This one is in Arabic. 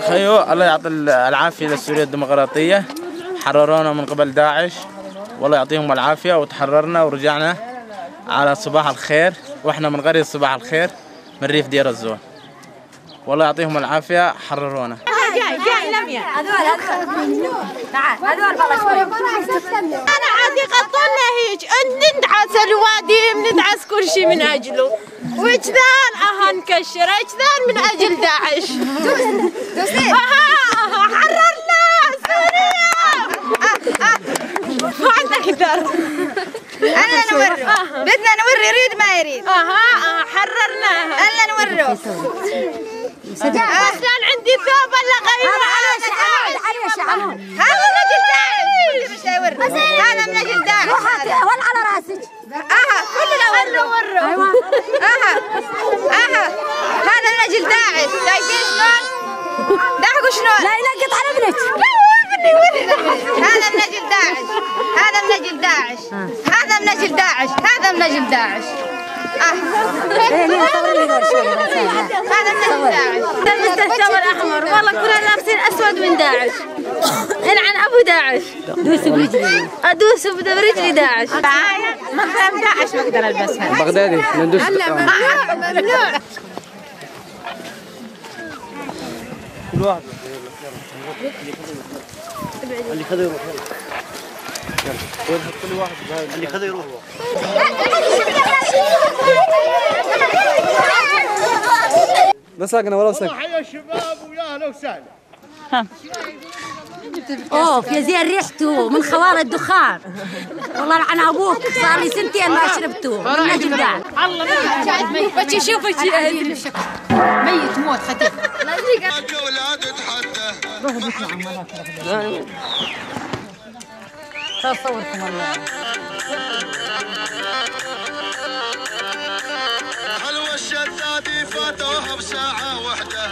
خيو الله يعطي العافية للسورية الديمقراطية، حررونا من قبل داعش، والله يعطيهم العافية، وتحررنا ورجعنا على صباح الخير، واحنا من قرية صباح الخير من ريف دير الزور، والله يعطيهم العافية، حررونا. جاي لميا هذول تعال هذول والله شوي انا عادي قطنا هيك ندعس الوادي ندعس كل شيء من اجله وجدان نكشر وجدان من اجل داعش حررنا سوريا ما عندك دار انا نوري بدنا نوري يريد ما يريد حررناها انا نوري اصلا عندي ثوب الا غيره هذا من اجل داعش مش هيوري هذا من اجل داعش ولا على راسك كلنا وروا هذا من اجل داعش شايفين شلون؟ ضحكوا شلون؟ لا ينقط على ابنك هذا من اجل داعش هذا من اجل داعش هذا من اجل داعش هذا من اجل داعش هذا من اجل داعش المستشفى الاحمر والله كلنا لابسين اسود من داعش عن ابو داعش ادوس برجلي ادوس برجلي داعش مقدم داعش ما اقدر البسها بغدادي ندوس ممنوع كل واحد اللي خذ يروح كل واحد اللي خذ يروح مساكنا ولا مساكنا يا شباب ويا اهلا وسهلا. اوف يا زين ريحته من خوار الدخان والله لعن ابوك صار لي سنتين ما شربته من اجل داعش الله ميت بس شوفي ميت موت خطير اولاد تحدى صوركم والله حلوى الشدادي فاتوها بساعة واحدة